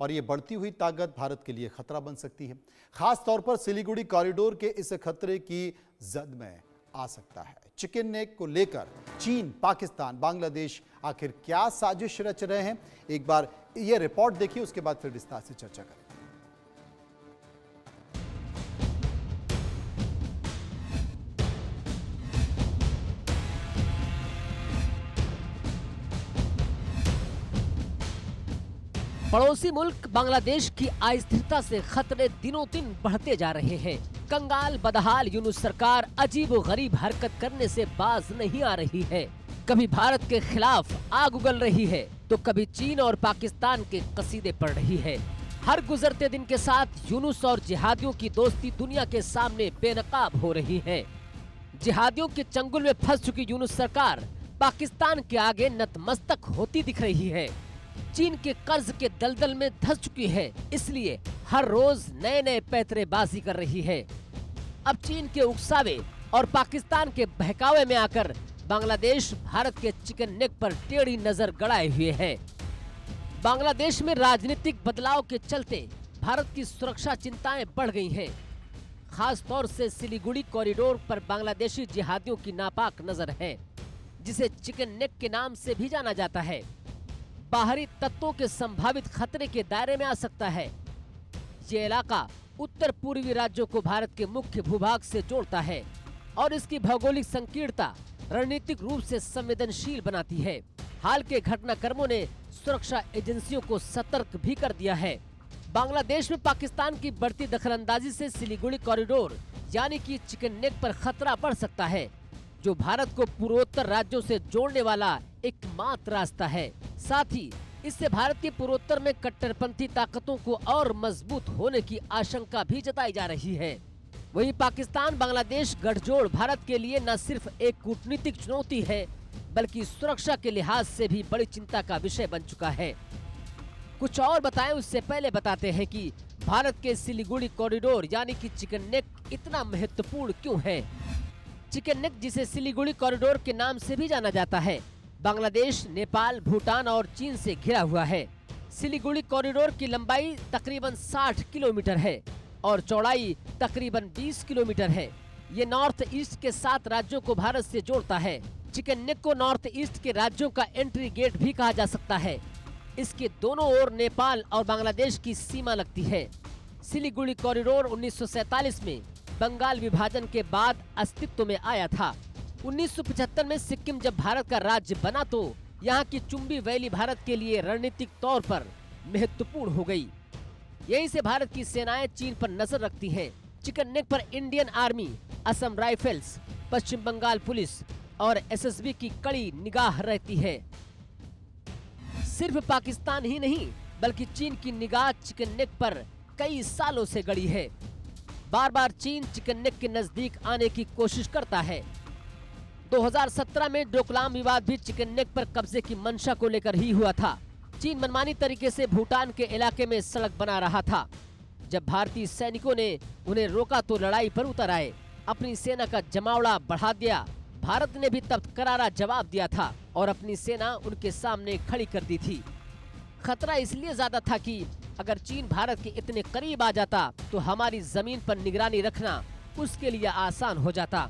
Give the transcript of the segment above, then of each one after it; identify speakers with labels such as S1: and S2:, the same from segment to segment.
S1: और ये बढ़ती हुई ताकत भारत के लिए खतरा बन सकती है। खास तौर पर सिलीगुड़ी कॉरिडोर के इस खतरे की जद में आ सकता है। चिकन नेक को लेकर चीन, पाकिस्तान, बांग्लादेश आखिर क्या साजिश रच रहे हैं, एक बार ये रिपोर्ट देखिए, उसके बाद फिर विस्तार से चर्चा करें।
S2: पड़ोसी मुल्क बांग्लादेश की अस्थिरता से खतरे दिनों दिन बढ़ते जा रहे हैं। कंगाल बदहाल यूनुस सरकार अजीब व गरीब हरकत करने से बाज नहीं आ रही है। कभी भारत के खिलाफ आग उगल रही है तो कभी चीन और पाकिस्तान के कसीदे पड़ रही है। हर गुजरते दिन के साथ यूनुस और जिहादियों की दोस्ती दुनिया के सामने बेनकाब हो रही है। जिहादियों के चंगुल में फंस चुकी यूनुस सरकार पाकिस्तान के आगे नतमस्तक होती दिख रही है। चीन के कर्ज के दलदल में धंस चुकी है, इसलिए हर रोज नए नए पैतरेबाजी कर रही है। अब चीन के उकसावे और पाकिस्तान के बहकावे में आकर बांग्लादेश भारत के चिकन नेक पर टेढ़ी नजर गड़ाए हुए है। बांग्लादेश में राजनीतिक बदलाव के चलते भारत की सुरक्षा चिंताएं बढ़ गई हैं। खास तौर से सिलीगुड़ी कॉरिडोर पर बांग्लादेशी जिहादियों की नापाक नजर है, जिसे चिकन नेक के नाम से भी जाना जाता है। बाहरी तत्वों के संभावित खतरे के दायरे में आ सकता है। ये इलाका उत्तर पूर्वी राज्यों को भारत के मुख्य भूभाग से जोड़ता है और इसकी भौगोलिक संकीर्णता रणनीतिक रूप से संवेदनशील बनाती है। हाल के घटनाक्रमों ने सुरक्षा एजेंसियों को सतर्क भी कर दिया है। बांग्लादेश में पाकिस्तान की बढ़ती दखलंदाजी से सिलीगुड़ी कॉरिडोर यानी कि चिकन नेक पर खतरा बढ़ सकता है, जो भारत को पूर्वोत्तर राज्यों से जोड़ने वाला एकमात्र रास्ता है। साथ ही इससे भारत के पूर्वोत्तर में कट्टरपंथी ताकतों को और मजबूत होने की आशंका भी जताई जा रही है। वहीं पाकिस्तान बांग्लादेश गठजोड़ भारत के लिए न सिर्फ एक कूटनीतिक चुनौती है, बल्कि सुरक्षा के लिहाज से भी बड़ी चिंता का विषय बन चुका है। कुछ और बताएं उससे पहले बताते हैं कि भारत के सिलीगुड़ी कॉरिडोर यानी कि चिकन नेक इतना महत्वपूर्ण क्यों है। चिकन नेक, जिसे सिलीगुड़ी कॉरिडोर के नाम से भी जाना जाता है, बांग्लादेश, नेपाल, भूटान और चीन से घिरा हुआ है। सिलीगुड़ी कॉरिडोर की लंबाई तकरीबन 60 किलोमीटर है और चौड़ाई तकरीबन 20 किलोमीटर है। ये नॉर्थ ईस्ट के 7 राज्यों को भारत से जोड़ता है। चिकन नेक को नॉर्थ ईस्ट के राज्यों का एंट्री गेट भी कहा जा सकता है। इसके दोनों ओर नेपाल और बांग्लादेश की सीमा लगती है। सिलीगुड़ी कॉरिडोर 1947 में बंगाल विभाजन के बाद अस्तित्व में आया था। 1975 में सिक्किम जब भारत का राज्य बना तो यहाँ की चुम्बी वैली भारत के लिए रणनीतिक तौर पर महत्वपूर्ण हो गई। यहीं से भारत की सेनाएं चीन पर नजर रखती हैं। चिकन नेक पर इंडियन आर्मी, असम राइफल्स, पश्चिम बंगाल पुलिस और एसएसबी की कड़ी निगाह रहती है। सिर्फ पाकिस्तान ही नहीं, बल्कि चीन की निगाह चिकन नेक पर कई सालों से गड़ी है। बार बार चीन चिकन नेक के नजदीक आने की कोशिश करता है। 2017 में डोकलाम विवाद भी चिकन नेक पर कब्जे की मंशा को लेकर ही हुआ था। चीन मनमानी तरीके से भूटान के इलाके में सड़क बना रहा था। जब भारतीय सैनिकों ने उन्हें रोका तो लड़ाई पर उतर आए, अपनी सेना का जमावड़ा बढ़ा दिया। भारत ने भी तब करारा जवाब दिया था और अपनी सेना उनके सामने खड़ी कर दी थी। खतरा इसलिए ज्यादा था कि अगर चीन भारत के इतने करीब आ जाता तो हमारी जमीन पर निगरानी रखना उसके लिए आसान हो जाता।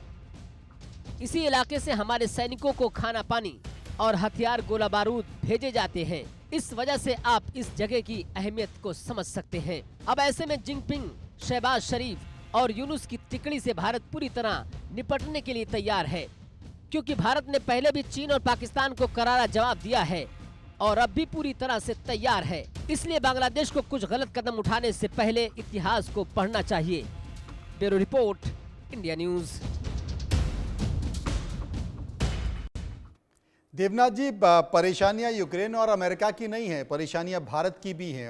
S2: इसी इलाके से हमारे सैनिकों को खाना पानी और हथियार, गोला बारूद भेजे जाते हैं। इस वजह से आप इस जगह की अहमियत को समझ सकते हैं। अब ऐसे में जिनपिंग, शहबाज शरीफ और यूनुस की तिकड़ी से भारत पूरी तरह निपटने के लिए तैयार है, क्योंकि भारत ने पहले भी चीन और पाकिस्तान को करारा जवाब दिया है और अब भी पूरी तरह से तैयार है। इसलिए बांग्लादेश को कुछ गलत कदम उठाने से पहले इतिहास को पढ़ना चाहिए। Bureau report, India news.
S1: Devnath ji, परेशानियां यूक्रेन और अमेरिका की नहीं है, परेशानियां भारत की भी हैं।